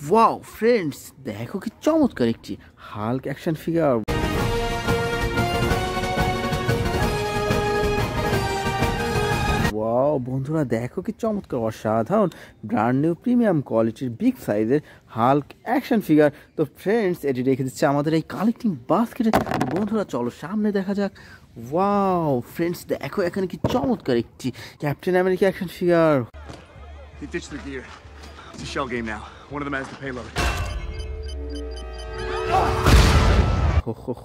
Wow friends, দেখো কি চমৎকার একটি হাল্ক অ্যাকশন ফিগার। ওয়াও বন্ধুরা, দেখো কি চমৎকার অসাধারণ ব্র্যান্ড নিউ প্রিমিয়াম কোয়ালিটির বিগ সাইজের হাল্ক অ্যাকশন ফিগার। তো ফ্রেন্ডস, এটি রেখে দিচ্ছে আমাদের এই কালেক্টিং বাস্কেটে। বন্ধুরা চলো সামনে দেখা যাক। ওয়াও ফ্রেন্ডস, দেখো এখানে কি চমৎকার একটি captain America action figure. They ditched their gear. It's a shell game now. One of them has the payload.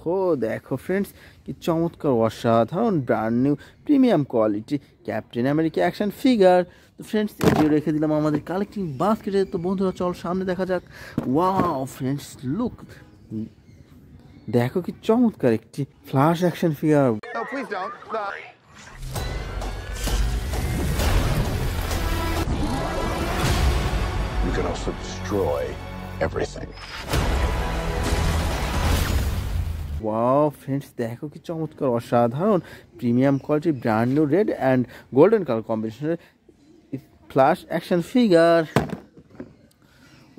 হো দেখো ফ্রেন্ডস, কি চমৎকার অসাধারণ brand new premium quality captain America action figure. তো ফ্রেন্ডস, এটিও রেখে দিলাম আমাদের কালেক্টিং বাস্কেটে। তো বন্ধুরা চল সামনে দেখা যাক। ওয়াও ফ্রেন্ডস, লুক, দেখো কি চমৎকার একটি flash action figure. No, please don't. You can also destroy everything. Wow friends, দেখো কি চমৎকার অসাধারণ premium quality brand new red and golden colour কম্বিনেশনের flash action figure.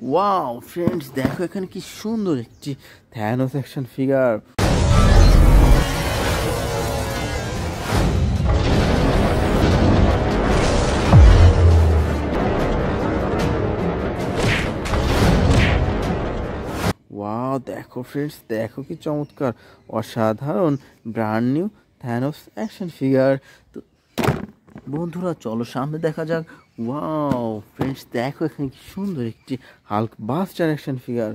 Wow friends, দেখো এখানে কি সুন্দর একটি থ্যানোস অ্যাকশন ফিগার। ওয়াও দেখো ফ্রেন্ডস, দেখো কি চমৎকার অসাধারণ brand new Thanos action figure. তো বন্ধুরা চলো সামনে দেখা যাক। ওয়াও ফ্রেন্ডস, দেখো এখানে কি সুন্দর একটি হাল্ক বাস্টার অ্যাকশন ফিগার।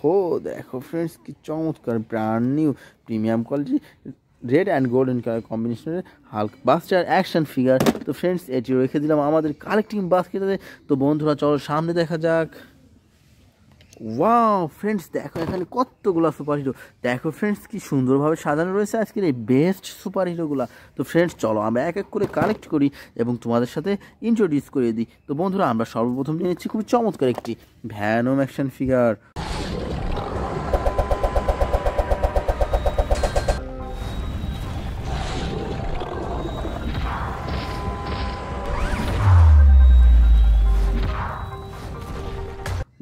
হো দেখো ফ্রেন্ডস, কি চমৎকার brand new premium quality red and golden colour কম্বিনেশনের হাল্ক বাস্টার অ্যাকশন ফিগার। তো ফ্রেন্ডস, এটিও রেখে দিলাম আমাদের কালেক্টিং বাস্কেটে। তো বন্ধুরা চলো সামনে দেখা যাক। ওয়াও ফ্রেন্ডস, দেখো এখানে কতগুলো সুপার হিরো। দেখো ফ্রেন্ডস, কি সুন্দরভাবে সাজানো রয়েছে আজকের এই বেস্ট সুপার হিরোগুলো। তো ফ্রেন্ডস চলো আমরা এক এক করে কালেক্ট করি এবং তোমাদের সাথে ইন্ট্রোডিউস করে দিই। তো বন্ধুরা আমরা সর্বপ্রথম নিয়ে নিচ্ছি খুবই চমৎকার একটি ভ্যানম অ্যাকশন ফিগার।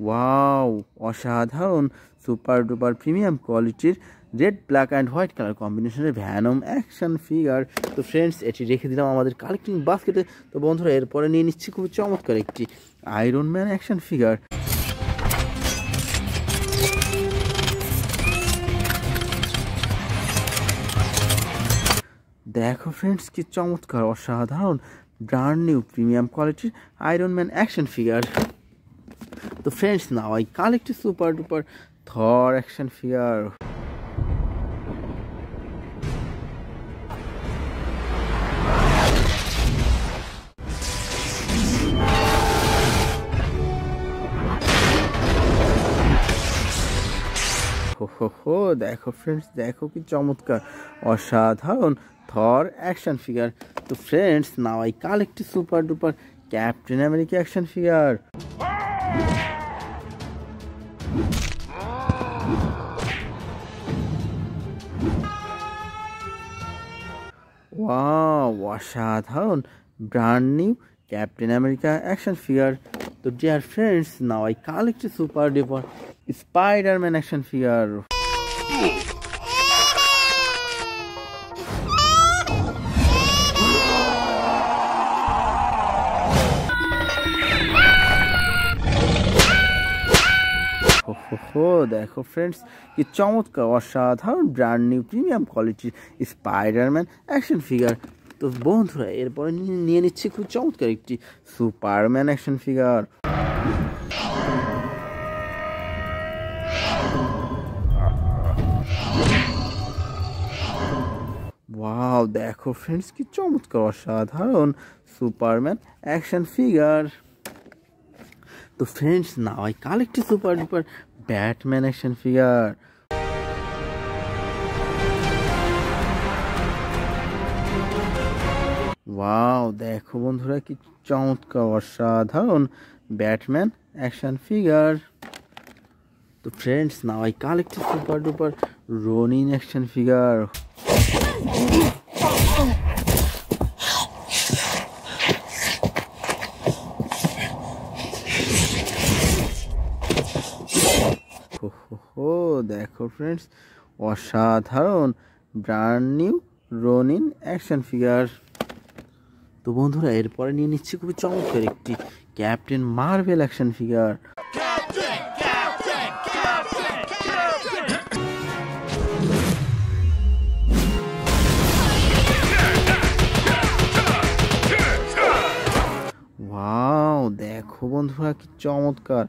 ওয়াও অসাধারণ সুপার ডুপার প্রিমিয়াম কোয়ালিটির red black and white colour কম্বিনেশনের ভ্যানম অ্যাকশন ফিগার। তো ফ্রেন্ডস, এটি রেখে দিলাম আমাদের কালেক্টিং বাস্কেটে। তো বন্ধুরা এরপরে নিয়ে নিচ্ছি খুবই চমৎকার একটি আয়রনম্যান অ্যাকশন ফিগার। দেখো ফ্রেন্ডস, কি চমৎকার অসাধারণ ব্র্যান্ড নিউ প্রিমিয়াম কোয়ালিটির আয়রনম্যান অ্যাকশন ফিগার। তো friends, now I collect super duper Thor action figure. হো দেখো ফ্রেন্ডস, দেখো কি চমৎকার অসাধারণ থর অ্যাকশন ফিগার। তো friends, now I collect super duper Captain America action figure. Wow অসাধারণ brand new Captain America action figure. তো dear friends, now I collect super duper Spider Man action figure. দেখো friends, কি চমৎকার অসাধারণ brand new premium কোয়ালিটির Spiderman action figure. তো বন্ধুরা এরপরে নিয়ে নিচ্ছি খুব চমৎকার একটি সুপারম্যান অ্যাকশন ফিগার। ওয়াও দেখো ফ্রেন্ডস, কি চমৎকার অসাধারণ সুপারম্যান অ্যাকশন ফিগার। তো friends, now I collect super duper Batman action figure. Wow দেখো বন্ধুরা কি চমৎকার অসাধারণ ব্যাটম্যান অ্যাকশন ফিগার। তো friends now I collected super duper Ronin action figure. দেখো ফ্রেন্ডস অসাধারণ brand new Ronin action figure. তো বন্ধুরা এরপরে নিয়ে নিচ্ছি খুবই চমৎকার একটি captain Marvel action figure. Wow দেখো বন্ধুরা কি চমৎকার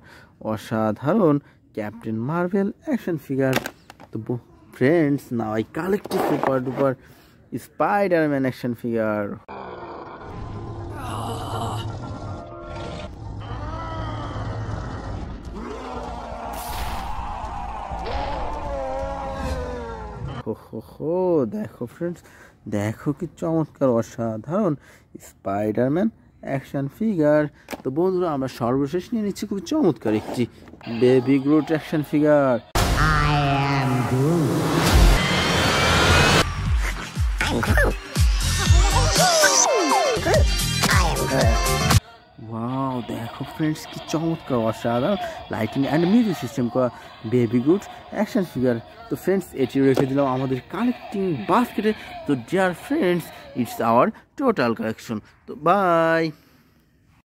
অসাধারণ ক্যাপ্টেন মার্ভেল অ্যাকশন ফিগার। তো friends now I collected super duper Spider Man action figure. দেখো ফ্রেন্ডস দেখো কি চমৎকার অসাধারণ স্পাইডারম্যান অ্যাকশন ফিগার। তো বন্ধুরা আমরা সর্বশেষ নিয়ে নিচ্ছি খুব চমৎকার একটি baby Groot action figure. Wow দেখো ফ্রেন্ডস কি চমৎকার অসাধারণ লাইটিং অ্যান্ড মিউজিক সিস্টেম করা বেবি গ্রুট অ্যাকশন ফিগার। তো ফ্রেন্ডস এটিও রেখে দিলাম আমাদের কালেক্টিং বাস্কেটে। তো dear friends it's hour total collection. তো বাই।